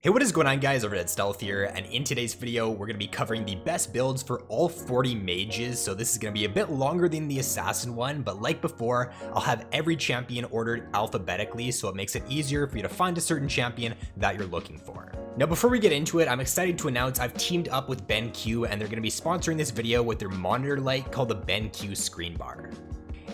Hey, what is going on guys, RvzStealth here, and in today's video we're going to be covering the best builds for all 40 mages. So this is going to be a bit longer than the assassin one, but like before, I'll have every champion ordered alphabetically so it makes it easier for you to find a certain champion that you're looking for. Now before we get into it, I'm excited to announce I've teamed up with BenQ and they're going to be sponsoring this video with their monitor light called the BenQ ScreenBar.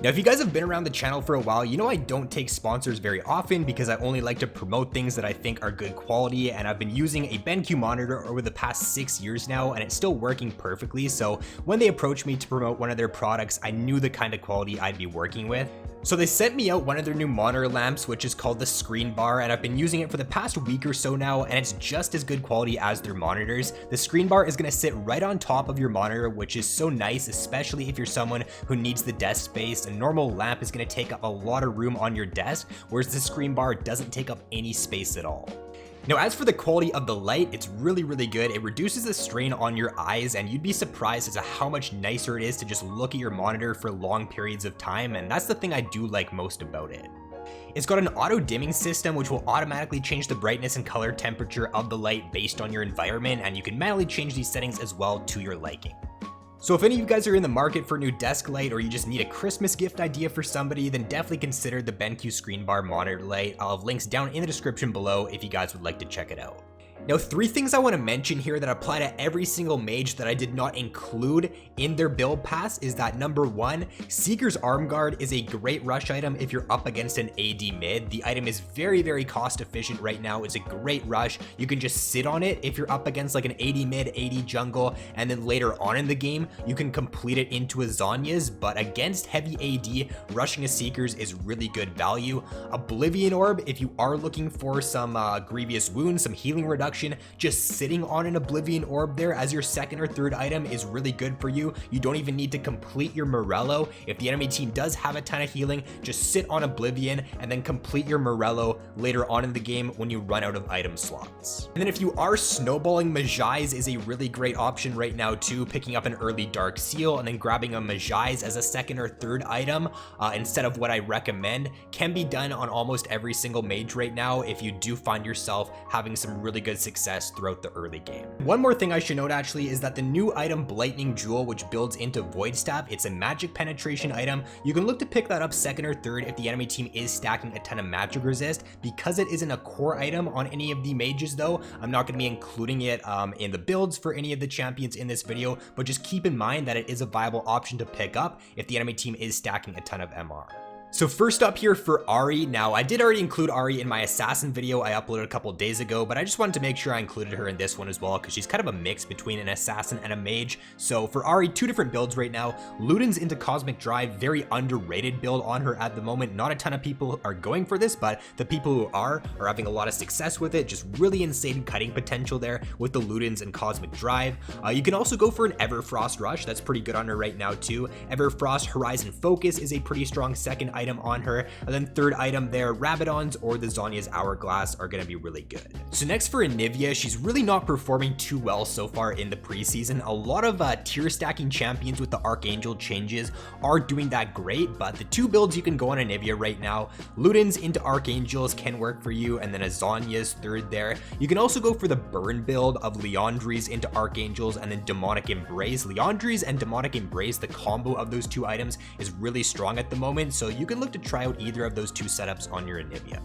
Now, if you guys have been around the channel for a while, you know I don't take sponsors very often because I only like to promote things that I think are good quality, and I've been using a BenQ monitor over the past 6 years now and it's still working perfectly. So when they approached me to promote one of their products, I knew the kind of quality I'd be working with. So they sent me out one of their new monitor lamps, which is called the ScreenBar, and I've been using it for the past week or so now, and it's just as good quality as their monitors. The ScreenBar is going to sit right on top of your monitor, which is so nice, especially if you're someone who needs the desk space. A normal lamp is going to take up a lot of room on your desk, whereas the ScreenBar doesn't take up any space at all. Now, as for the quality of the light, it's really good. It reduces the strain on your eyes, and you'd be surprised as to how much nicer it is to just look at your monitor for long periods of time, and that's the thing I do like most about it. It's got an auto dimming system which will automatically change the brightness and color temperature of the light based on your environment, and you can manually change these settings as well to your liking. So if any of you guys are in the market for a new desk light, or you just need a Christmas gift idea for somebody, then definitely consider the BenQ ScreenBar monitor light. I'll have links down in the description below if you guys would like to check it out. Now, 3 things I want to mention here that apply to every single mage that I did not include in their build pass is that number 1, Seeker's Arm Guard is a great rush item if you're up against an AD mid. The item is very cost efficient right now. It's a great rush. You can just sit on it if you're up against like an AD mid, AD jungle, and then later on in the game, you can complete it into a Zhonya's, but against heavy AD, rushing a Seeker's is really good value. Oblivion Orb, if you are looking for some grievous wounds, some healing reduction, just sitting on an Oblivion Orb there as your second or third item is really good for you. You don't even need to complete your Morello. If the enemy team does have a ton of healing, just sit on Oblivion and then complete your Morello later on in the game when you run out of item slots. And then if you are snowballing, Mages is a really great option right now too, picking up an early Dark Seal and then grabbing a Mages as a second or third item instead of what I recommend can be done on almost every single mage right now if you do find yourself having some really good success throughout the early game. One more thing I should note actually is that the new item Blightning Jewel, which builds into Void Staff, it's a magic penetration item. You can look to pick that up second or third if the enemy team is stacking a ton of magic resist. Because it isn't a core item on any of the mages though, I'm not going to be including it in the builds for any of the champions in this video, but just keep in mind that it is a viable option to pick up if the enemy team is stacking a ton of MR. So first up here for Ahri. Now, I did already include Ahri in my assassin video I uploaded a couple of days ago, but I just wanted to make sure I included her in this one as well because she's kind of a mix between an assassin and a mage. So for Ahri, 2 different builds right now. Luden's into Cosmic Drive, very underrated build on her at the moment. Not a ton of people are going for this, but the people who are having a lot of success with it. Just really insane cutting potential there with the Ludens and Cosmic Drive. You can also go for an Everfrost Rush. That's pretty good on her right now too. Everfrost Horizon Focus is a pretty strong second item on her, and then third item there, Rabadons or the Zhonya's Hourglass are going to be really good. So next for Anivia, she's really not performing too well so far in the preseason. A lot of tier stacking champions with the Archangel changes are doing that great, but the 2 builds you can go on Anivia right now, Ludens into Archangels can work for you, and then a Zhonya's third there. You can also go for the burn build of Liandry's into Archangels and then Demonic Embrace. Liandry's and Demonic Embrace, the combo of those 2 items is really strong at the moment, so you can look to try out either of those 2 setups on your Anivia.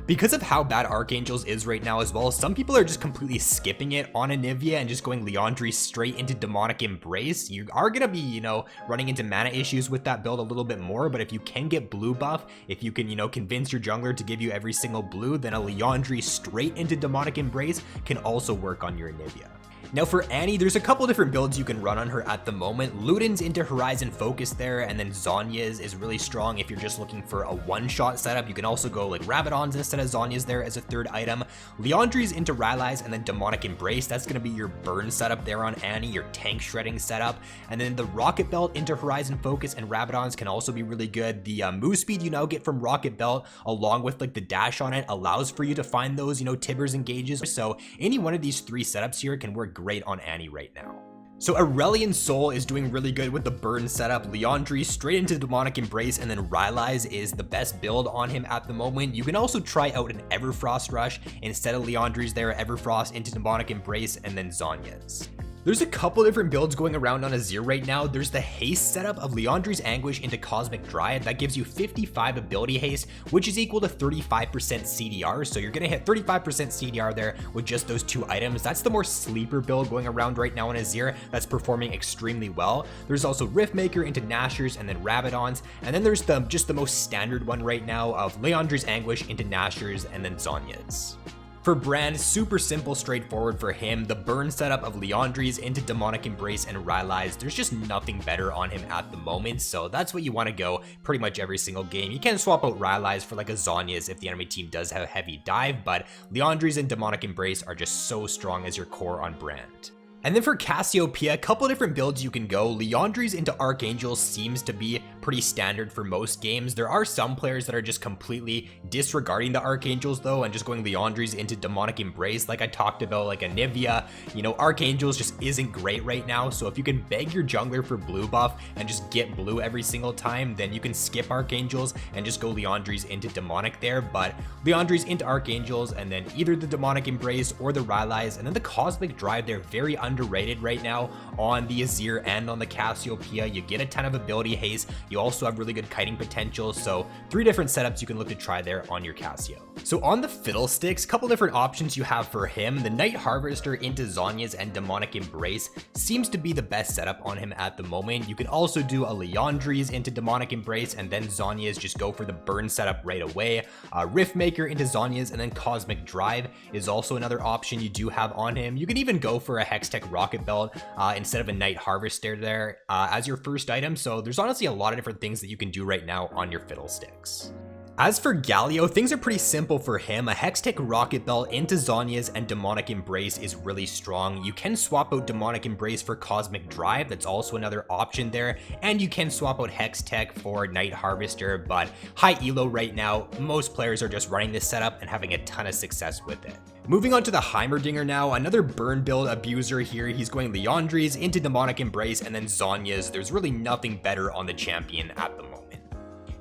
Because of how bad Archangels is right now as well, some people are just completely skipping it on Anivia and just going Liandry straight into Demonic Embrace. You are going to be, running into mana issues with that build a little bit more, but if you can get blue buff, if you can, convince your jungler to give you every single blue, then a Liandry straight into Demonic Embrace can also work on your Anivia. Now for Annie, there's a couple different builds you can run on her at the moment. Luden's into Horizon Focus there, and then Zhonya's is really strong if you're just looking for a one-shot setup. You can also go like Rabadons instead of Zhonya's there as a third item. Liandry's into Rylai's and then Demonic Embrace. That's going to be your burn setup there on Annie, your tank shredding setup. And then the Rocket Belt into Horizon Focus and Rabadons can also be really good. The move speed you now get from Rocket Belt along with like the dash on it allows for you to find those, Tibbers and Gauges. So any one of these 3 setups here can work great on Annie right now. So Aurelion Sol is doing really good with the burn setup. Liandry straight into Demonic Embrace, and then Rylai's is the best build on him at the moment. You can also try out an Everfrost Rush instead of Liandry's there, Everfrost into Demonic Embrace, and then Zhonya's. There's a couple different builds going around on Azir right now. There's the haste setup of Liandry's Anguish into Cosmic Dryad that gives you 55 ability haste, which is equal to 35% CDR. So you're gonna hit 35% CDR there with just those two items. That's the more sleeper build going around right now on Azir that's performing extremely well. There's also Riftmaker into Nashers and then Rabadons, and then there's just the most standard one right now of Liandry's Anguish into Nashers and then Zhonya's. For Brand, super simple, straightforward for him. The burn setup of Liandry's into Demonic Embrace and Rylai's, there's just nothing better on him at the moment, so that's what you want to go pretty much every single game. You can swap out Rylai's for like a Zhonya's if the enemy team does have a heavy dive, but Liandry's and Demonic Embrace are just so strong as your core on Brand. And then for Cassiopeia, a couple different builds you can go. Liandry's into Archangel seems to be pretty standard for most games. There are some players that are just completely disregarding the Archangels though, and just going Liandry's into Demonic Embrace like I talked about, like Anivia. You know, Archangels just isn't great right now, so if you can beg your jungler for blue buff and just get blue every single time, then you can skip Archangels and just go Liandry's into Demonic there. But Liandry's into Archangels and then either the Demonic Embrace or the Rylai's, and then the Cosmic Drive, they're very underrated right now on the Azir and on the Cassiopeia. You get a ton of ability haste. You also have really good kiting potential. So 3 different setups you can look to try there on your Cassio. So on the Fiddlesticks, couple different options you have for him. The Night Harvester into Zhonya's and Demonic Embrace seems to be the best setup on him at the moment. You can also do a Liandry's into Demonic Embrace and then Zhonya's, just go for the burn setup right away. Riftmaker into Zhonya's and then Cosmic Drive is also another option you do have on him. You can even go for a Hextech Rocket Belt instead of a Night Harvester there as your first item. So there's honestly a lot of different things that you can do right now on your Fiddlesticks. As for Galio, things are pretty simple for him. A Hextech Rocket Belt into Zhonya's and Demonic Embrace is really strong. You can swap out Demonic Embrace for Cosmic Drive, that's also another option there, and you can swap out Hextech for Night Harvester, but high elo right now, most players are just running this setup and having a ton of success with it. Moving on to the Heimerdinger now, another burn build abuser here. He's going Liandry's into Demonic Embrace and then Zhonya's. There's really nothing better on the champion at the moment.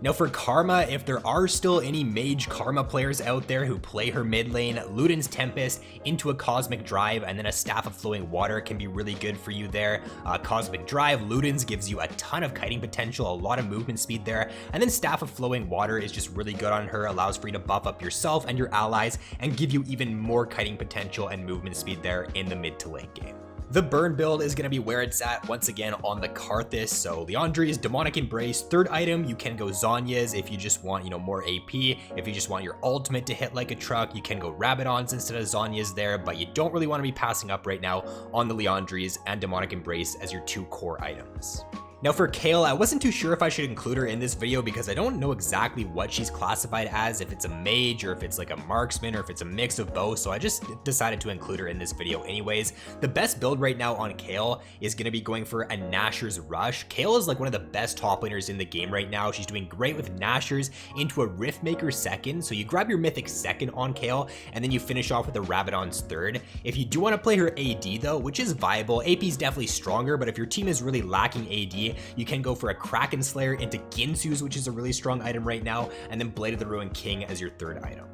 Now for Karma, if there are still any Mage Karma players out there who play her mid lane, Luden's Tempest into a Cosmic Drive and then a Staff of Flowing Water can be really good for you there. Cosmic Drive, Luden's gives you a ton of kiting potential, a lot of movement speed there, and then Staff of Flowing Water is just really good on her, allows for you to buff up yourself and your allies and give you even more kiting potential and movement speed there in the mid to late game. The burn build is going to be where it's at once again on the Karthus. So Liandry's Demonic Embrace, third item, you can go Zhonya's if you just want, more AP. If you just want your ultimate to hit like a truck, you can go Rabadons instead of Zhonya's there, but you don't really want to be passing up right now on the Liandry's and Demonic Embrace as your 2 core items. Now for Kayle, I wasn't too sure if I should include her in this video because I don't know exactly what she's classified as, if it's a mage or if it's like a marksman or if it's a mix of both, so I just decided to include her in this video anyways. The best build right now on Kayle is going to be going for a Nashor's Rush. Kayle is like one of the best top laners in the game right now. She's doing great with Nashor's into a Riftmaker second, so you grab your mythic second on Kayle and then you finish off with a Rabadon's third. If you do want to play her AD though, which is viable, AP is definitely stronger, but if your team is really lacking AD, you can go for a Kraken Slayer into Ginsu's, which is a really strong item right now, and then Blade of the Ruined King as your third item.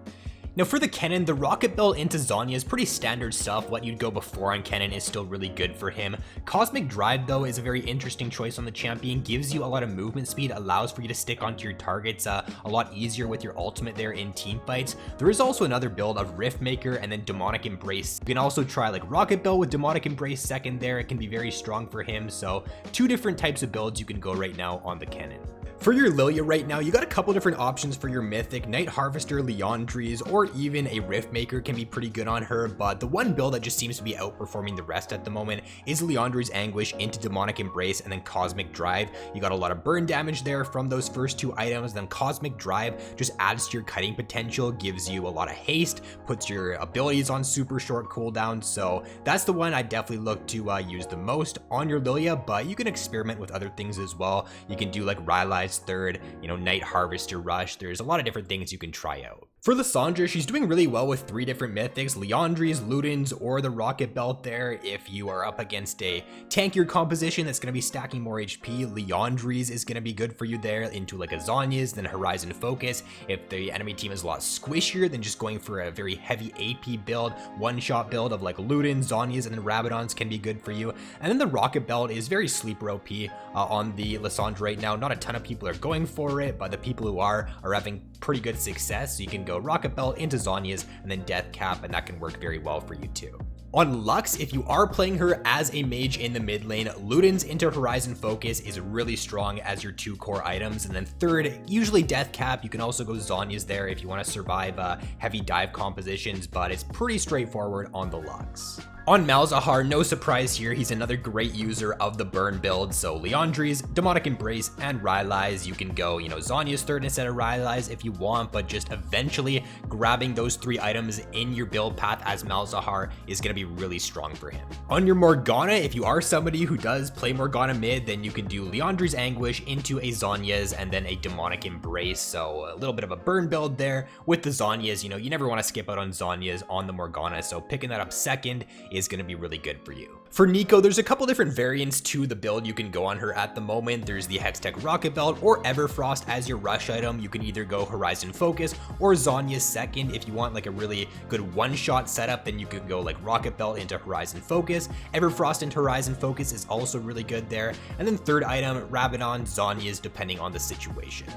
Now for the Kennen, the Rocket Belt into Zhonya is pretty standard stuff. What you'd go before on Kennen is still really good for him. Cosmic Drive though is a very interesting choice on the champion, gives you a lot of movement speed, allows for you to stick onto your targets a lot easier with your ultimate there in team fights. There is also another build of Riftmaker and then Demonic Embrace. You can also try like Rocket Belt with Demonic Embrace second there. It can be very strong for him. So 2 different types of builds you can go right now on the Kennen. For your Lilia right now, you got a couple different options for your mythic. Night Harvester, Liandry's, or even a Riftmaker can be pretty good on her, but the one build that just seems to be outperforming the rest at the moment is Liandry's Anguish into Demonic Embrace and then Cosmic Drive. You got a lot of burn damage there from those first 2 items, then Cosmic Drive just adds to your kiting potential, gives you a lot of haste, puts your abilities on super short cooldown, so that's the one I definitely look to use the most on your Lilia, but you can experiment with other things as well. You can do like Rylai's Paralyze third, you know, Night Harvester rush. There's a lot of different things you can try out. For Lissandra, she's doing really well with 3 different mythics, Liandry's, Luden's, or the Rocket Belt there. If you are up against a tankier composition that's going to be stacking more HP, Liandry's is going to be good for you there into like a Zhonya's, then Horizon Focus. If the enemy team is a lot squishier, then just going for a very heavy AP build, one-shot build of like Luden's, Zhonya's, and then Rabadon's can be good for you. And then the Rocket Belt is very sleeper OP on the Lissandra right now. Not a ton of people are going for it, but the people who are having pretty good success. So you can go Rocket Belt into Zhonya's and then Death Cap, and that can work very well for you too. On Lux, if you are playing her as a mage in the mid lane, Luden's into Horizon Focus is really strong as your 2 core items. And then third, usually Death Cap. You can also go Zhonya's there if you want to survive heavy dive compositions, but it's pretty straightforward on the Lux. On Malzahar, no surprise here, he's another great user of the burn build. So Liandry's, Demonic Embrace, and Rylai's. You can go, you know, Zhonya's third instead of Rylai's if you want, but just eventually grabbing those 3 items in your build path as Malzahar is going to be really strong for him. On your Morgana, if you are somebody who does play Morgana mid, then you can do Liandry's Anguish into a Zhonya's and then a Demonic Embrace. So a little bit of a burn build there with the Zhonya's. You know, you never want to skip out on Zhonya's on the Morgana, so picking that up second is going to be really good for you. For Neeko, there's a couple different variants to the build you can go on her at the moment. There's the Hextech Rocket Belt or Everfrost as your rush item. You can either go Horizon Focus or Zhonya's second. If you want like a really good one-shot setup, then you could go like Rocket Belt into Horizon Focus. Everfrost into Horizon Focus is also really good there. And then third item, Rabadon, Zhonya's, depending on the situation.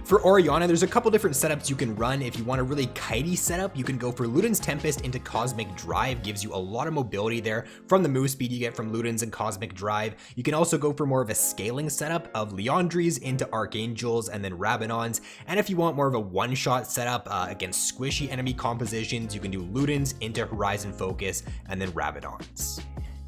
For Orianna, there's a couple different setups you can run. If you want a really kitey setup, you can go for Luden's Tempest into Cosmic Drive. Gives you a lot of mobility there from the move speed you get from Luden's and Cosmic Drive. You can also go for more of a scaling setup of Liandry's into Archangels and then Rabadon's. And if you want more of a one-shot setup against squishy enemy compositions, you can do Luden's into Horizon Focus and then Rabadon's.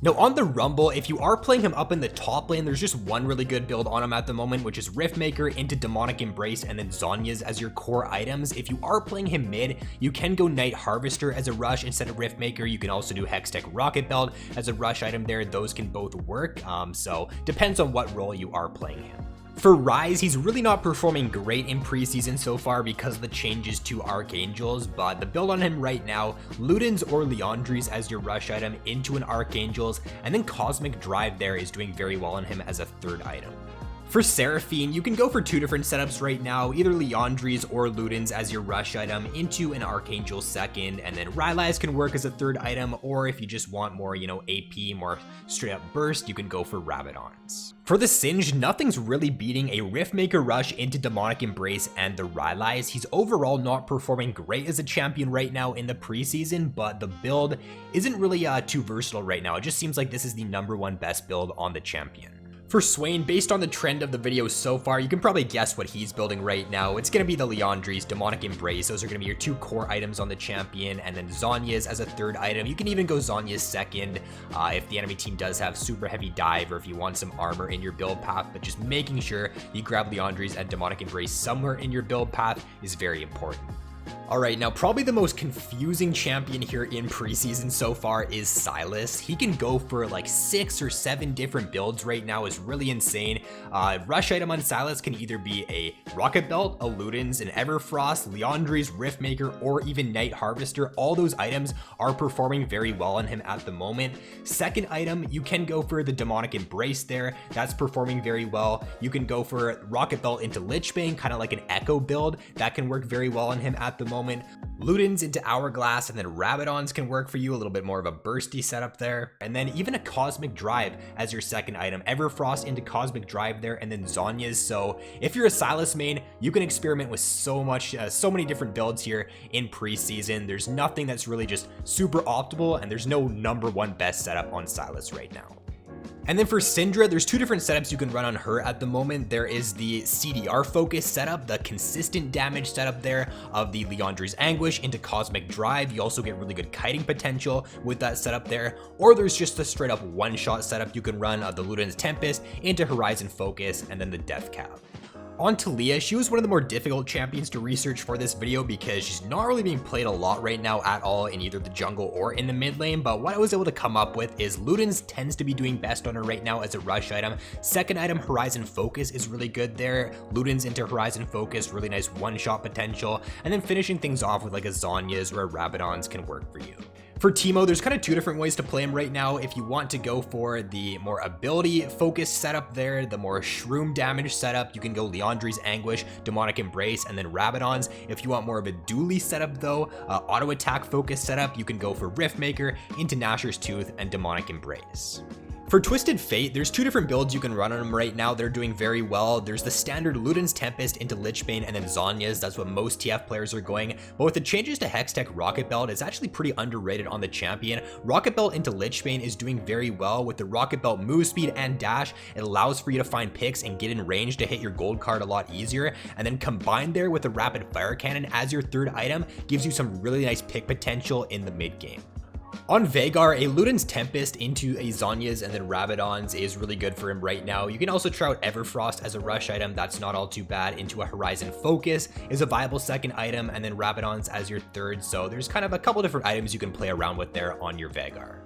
Now on the Rumble, if you are playing him up in the top lane, there's just one really good build on him at the moment, which is Riftmaker into Demonic Embrace and then Zhonya's as your core items. If you are playing him mid, you can go Night Harvester as a rush instead of Riftmaker. You can also do Hextech Rocket Belt as a rush item there. Those can both work, so depends on what role you are playing him. For Ryze, he's really not performing great in preseason so far because of the changes to Archangels, but the build on him right now, Luden's or Liandry's as your rush item into an Archangels, and then Cosmic Drive there is doing very well on him as a third item. For Seraphine, you can go for 2 different setups right now, either Liandry's or Luden's as your rush item into an Archangel second, and then Rylai's can work as a third item, or if you just want more, you know, AP, more straight up burst, you can go for Rabadon's. For the Singed, nothing's really beating a Riftmaker rush into Demonic Embrace and the Rylai's. He's overall not performing great as a champion right now in the preseason, but the build isn't really too versatile right now. It just seems like this is the #1 best build on the champion. For Swain, based on the trend of the video so far, you can probably guess what he's building right now. It's going to be the Liandry's, Demonic Embrace. Those are going to be your 2 core items on the champion, and then Zhonya's as a third item. You can even go Zhonya's second if the enemy team does have super heavy dive or if you want some armor in your build path, but just making sure you grab Liandry's and Demonic Embrace somewhere in your build path is very important. Alright, now probably the most confusing champion here in preseason so far is Sylas. He can go for like 6 or 7 different builds right now, is really insane. Rush item on Sylas can either be a Rocket Belt, a Luden's, an Everfrost, Liandry's, Riftmaker, or even Night Harvester. All those items are performing very well on him at the moment. Second item, you can go for the Demonic Embrace there. That's performing very well. You can go for Rocket Belt into Lichbane, kind of like an Echo build. That can work very well on him at the moment. Luden's into Hourglass, and then Rabadon's can work for you, a little bit more of a bursty setup there. And then even a Cosmic Drive as your second item. Everfrost into Cosmic Drive there, and then Zhonya's. So if you're a Sylas main, you can experiment with so many different builds here in preseason. There's nothing that's really just super optimal, and there's no #1 best setup on Sylas right now. And then for Syndra, there's 2 different setups you can run on her at the moment. There is the CDR focus setup, the consistent damage setup there of the Liandry's Anguish into Cosmic Drive. You also get really good kiting potential with that setup there. Or there's just a straight up one-shot setup you can run of the Luden's Tempest into Horizon Focus and then the Death Cap. On Talia, she was one of the more difficult champions to research for this video because she's not really being played a lot right now at all in either the jungle or in the mid lane, but what I was able to come up with is Ludens tends to be doing best on her right now as a rush item. Second item, Horizon Focus is really good there. Ludens into Horizon Focus, really nice one-shot potential, and then finishing things off with like a Zhonya's or a Rabadon's can work for you. For Teemo, there's kind of two different ways to play him right now. If you want to go for the more ability focused setup there, the more shroom damage setup, you can go Liandry's Anguish, Demonic Embrace, and then Rabadon's. If you want more of a dually setup though, auto attack focused setup, you can go for Riftmaker into Nashor's Tooth and Demonic Embrace. For Twisted Fate, there's two different builds you can run on them right now. They're doing very well. There's the standard Luden's Tempest into Lichbane and then Zhonya's. That's what most TF players are going. But with the changes to Hextech Rocket Belt, it's actually pretty underrated on the champion. Rocket Belt into Lichbane is doing very well. With the Rocket Belt move speed and dash, it allows for you to find picks and get in range to hit your gold card a lot easier. And then combined there with the Rapid Fire Cannon as your third item gives you some really nice pick potential in the mid game. On Veigar, a Luden's Tempest into a Zhonya's and then Rabadon's is really good for him right now. You can also try out Everfrost as a rush item. That's not all too bad. Into a Horizon Focus is a viable second item, and then Rabadon's as your third. So there's kind of a couple different items you can play around with there on your Veigar.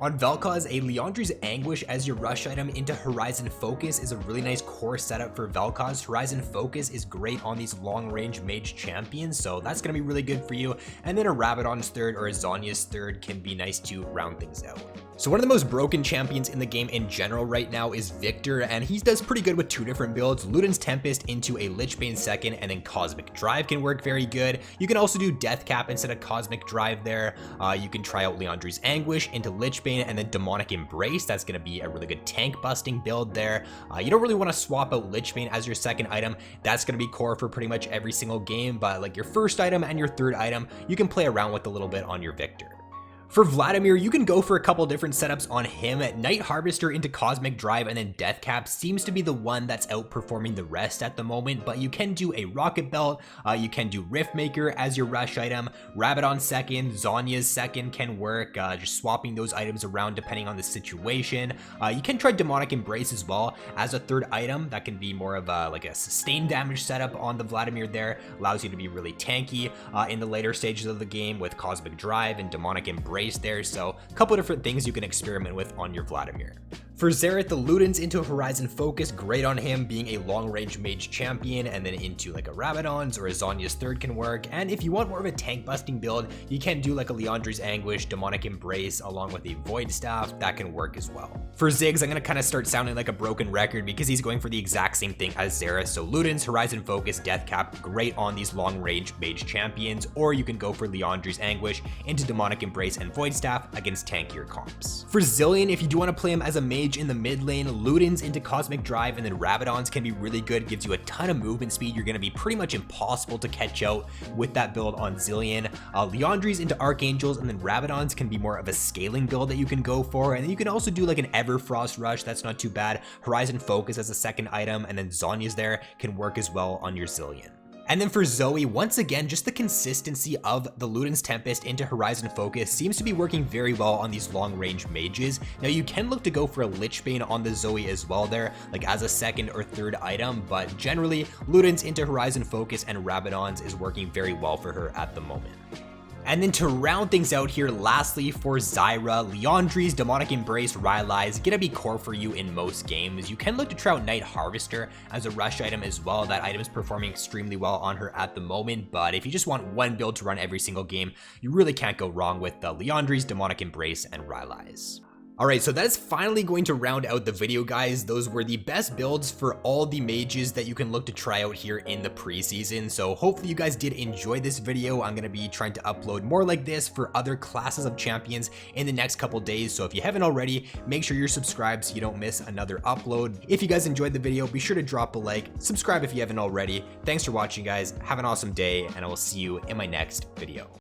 On Vel'Koz, a Liandry's Anguish as your rush item into Horizon Focus is a really nice core setup for Vel'Koz. Horizon Focus is great on these long-range mage champions, so that's going to be really good for you. And then a Rabadon's third or a Zhonya's third can be nice to round things out. So one of the most broken champions in the game in general right now is Victor, and he does pretty good with two different builds. Luden's Tempest into a Lichbane second, and then Cosmic Drive can work very good. You can also do Death Cap instead of Cosmic Drive there. You can try out Liandry's Anguish into Lichbane and then Demonic Embrace. That's going to be a really good tank busting build there. You don't really want to swap out Lichbane as your second item. That's going to be core for pretty much every single game, but like your first item and your third item, you can play around with a little bit on your Victor. For Vladimir, you can go for a couple different setups on him. Night Harvester into Cosmic Drive and then Death Cap seems to be the one that's outperforming the rest at the moment, but you can do a Rocket Belt, you can do Riftmaker as your rush item, Rabadon second, Zhonya's second can work, just swapping those items around depending on the situation. You can try Demonic Embrace as well as a third item. That can be more of a like a sustained damage setup on the Vladimir there, allows you to be really tanky in the later stages of the game with Cosmic Drive and Demonic Embrace there, so a couple different things you can experiment with on your Vladimir. For Xerath, the Luden's into Horizon Focus, great on him being a long-range mage champion, and then into like a Rabadon's or a Zhonya's third can work. And if you want more of a tank busting build, you can do like a Liandry's Anguish, Demonic Embrace, along with a Void Staff, that can work as well. For Ziggs, I'm gonna kind of start sounding like a broken record because he's going for the exact same thing as Xerath. So Luden's, Horizon Focus, Death Cap, great on these long-range mage champions, or you can go for Liandry's Anguish into Demonic Embrace and Void Staff against tankier comps. For Zilean, if you do want to play him as a mage in the mid lane, Luden's into Cosmic Drive and then Rabadon's can be really good, gives you a ton of movement speed. You're going to be pretty much impossible to catch out with that build on Zilean. Liandry's into Archangels and then Rabadon's can be more of a scaling build that you can go for, and then you can also do like an Everfrost rush, that's not too bad. Horizon Focus as a second item, and then Zhonya's there can work as well on your Zilean. And then for Zoe, once again, just the consistency of the Luden's Tempest into Horizon Focus seems to be working very well on these long-range mages. Now, you can look to go for a Lichbane on the Zoe as well there, like as a second or third item, but generally, Luden's into Horizon Focus and Rabadon's is working very well for her at the moment. And then to round things out here, lastly for Zyra, Liandry's Demonic Embrace, Rylai is gonna be core for you in most games. You can look to try out Night Harvester as a rush item as well. That item is performing extremely well on her at the moment, but if you just want one build to run every single game, you really can't go wrong with the Liandry's Demonic Embrace and Rylai's. Alright, so that is finally going to round out the video, guys. Those were the best builds for all the mages that you can look to try out here in the preseason. So hopefully you guys did enjoy this video. I'm going to be trying to upload more like this for other classes of champions in the next couple days. So if you haven't already, make sure you're subscribed so you don't miss another upload. If you guys enjoyed the video, be sure to drop a like, subscribe if you haven't already. Thanks for watching, guys. Have an awesome day, and I will see you in my next video.